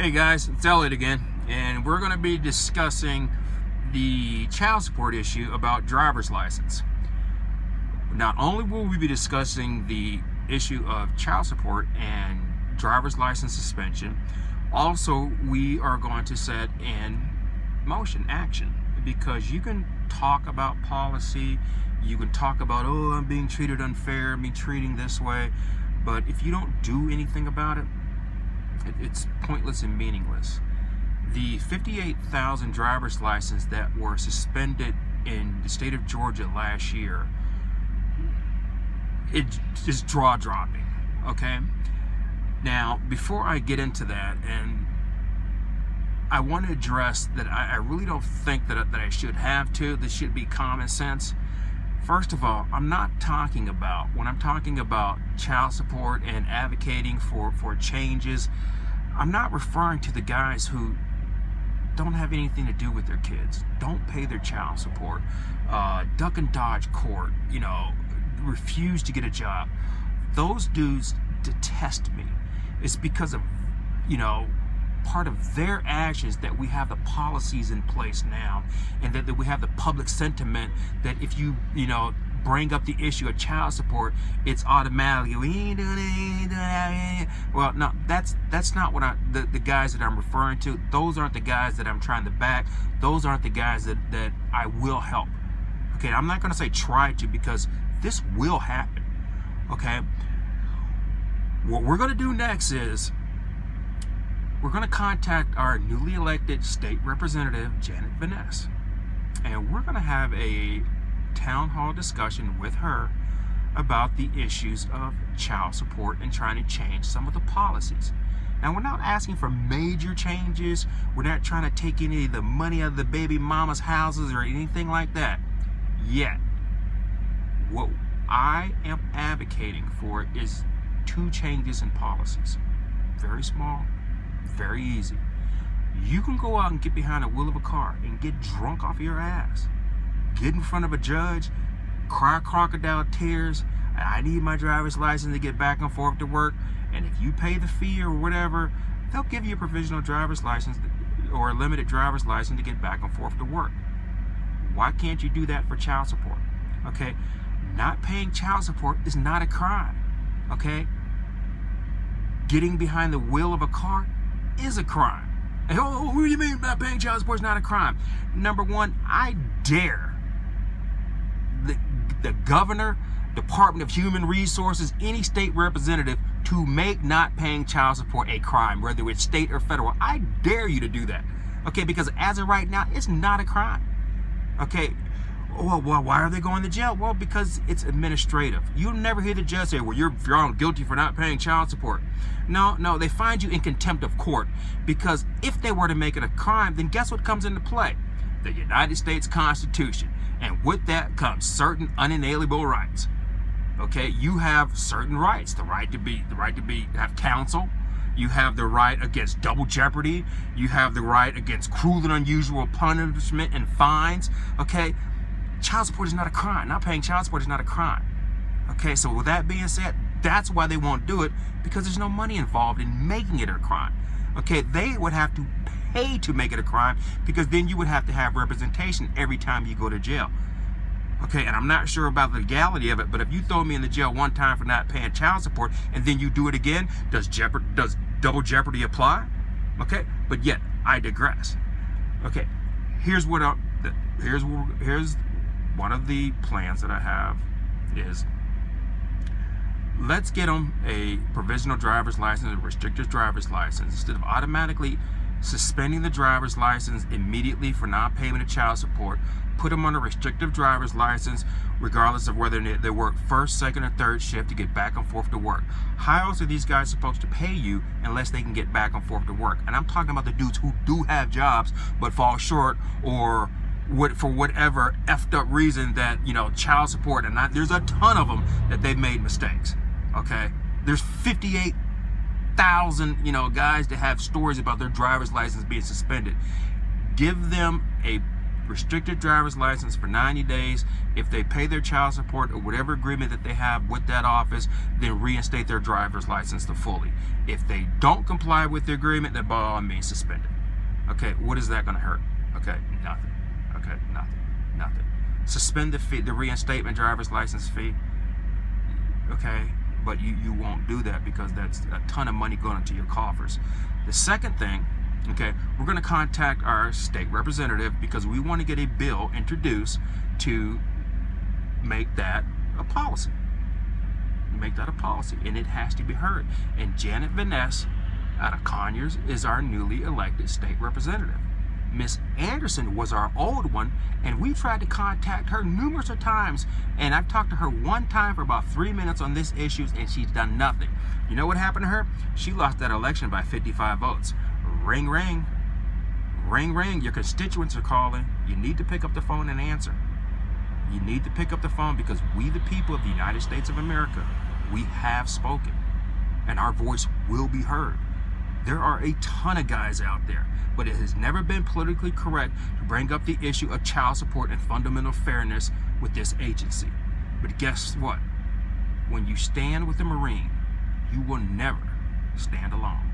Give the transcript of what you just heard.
Hey guys, it's Elliot again, and we're going to be discussing the child support issue about driver's license. Not only will we be discussing the issue of child support and driver's license suspension, also we are going to set in motion action, because you can talk about policy, you can talk about, oh, I'm being treated unfair, I'm being treated this way, but if you don't do anything about it, it's pointless and meaningless. The 58,000 driver's licenses that were suspended in the state of Georgia last year, it is jaw-dropping, okay? Now, before I get into that, and I want to address that I really don't think that I should have to. This should be common sense. First of all, I'm not talking about, when I'm talking about child support and advocating for changes, I'm not referring to the guys who don't have anything to do with their kids, don't pay their child support, duck and dodge court, you know, refuse to get a job. Those dudes detest me. It's because of, you know, part of their actions that we have the policies in place now, and that we have the public sentiment that if you bring up the issue of child support, it's automatically, we ain't doing it. Well, no, that's not what the guys that I'm referring to. Those aren't the guys that I'm trying to back. Those aren't the guys that I will help. Okay, I'm not going to say try to, because this will happen. Okay, what we're going to do next is we're going to contact our newly elected state representative, Janet Vaness, and we're going to have a town hall discussion with her about the issues of child support and trying to change some of the policies. Now, we're not asking for major changes. We're not trying to take any of the money out of the baby mama's houses or anything like that yet. What I am advocating for is 2 changes in policies. Very small, very easy. You can go out and get behind the wheel of a car and get drunk off your ass. Get in front of a judge, cry crocodile tears, I need my driver's license to get back and forth to work, and if you pay the fee or whatever, they'll give you a provisional driver's license or a limited driver's license to get back and forth to work. Why can't you do that for child support? Okay, not paying child support is not a crime. Okay, getting behind the wheel of a car is a crime. And, oh, what do you mean not paying child support is not a crime? Number one, I dare the governor, Department of Human Resources, any state representative to make not paying child support a crime, whether it's state or federal. I dare you to do that. Okay, because as of right now, it's not a crime. Okay, well, why are they going to jail? Well, because it's administrative. You'll never hear the judge say, well, you're found guilty for not paying child support. No, they find you in contempt of court, because if they were to make it a crime, then guess what comes into play? The United States Constitution. And with that comes certain unalienable rights. Okay, you have certain rights. The right to have counsel. You have the right against double jeopardy. You have the right against cruel and unusual punishment and fines. Okay, child support is not a crime. Not paying child support is not a crime. Okay, so with that being said, that's why they won't do it, because there's no money involved in making it a crime. Okay, they would have to pay to make it a crime, because then you would have to have representation every time you go to jail. Okay, and I'm not sure about the legality of it, but if you throw me in the jail one time for not paying child support and then you do it again, does double jeopardy apply? Okay, but yet I digress. Okay, here's one of the plans that I have is, let's get them a provisional driver's license, a restricted driver's license, instead of automatically suspending the driver's license immediately for non-payment of child support. Put them on a restrictive driver's license regardless of whether they work first, second, or third shift to get back and forth to work. How else are these guys supposed to pay you unless they can get back and forth to work? And I'm talking about the dudes who do have jobs but fall short, or for whatever effed up reason that, you know, child support, and there's a ton of them that they've made mistakes. Okay, there's 58,000, you know, guys that have stories about their driver's license being suspended. Give them a restricted driver's license for 90 days. If they pay their child support or whatever agreement that they have with that office, then reinstate their driver's license to fully. If they don't comply with the agreement, then by all means suspend it. Okay, what is that going to hurt? Okay, nothing. Okay, nothing. Suspend the fee, the reinstatement driver's license fee. Okay, but you won't do that because that's a ton of money going into your coffers. The second thing, okay, we're going to contact our state representative because we want to get a bill introduced to make that a policy. Make that a policy, and it has to be heard. And Janet Vaness out of Conyers is our newly elected state representative. Miss Anderson was our old one, and we tried to contact her numerous of times, and I've talked to her one time for about 3 minutes on this issue, and she's done nothing. You know what happened to her? She lost that election by 55 votes. Ring, ring. Ring, ring. Your constituents are calling. You need to pick up the phone and answer. You need to pick up the phone because we, the people of the United States of America, we have spoken, and our voice will be heard. There are a ton of guys out there, but it has never been politically correct to bring up the issue of child support and fundamental fairness with this agency. But guess what? When you stand with the Marine, you will never stand alone.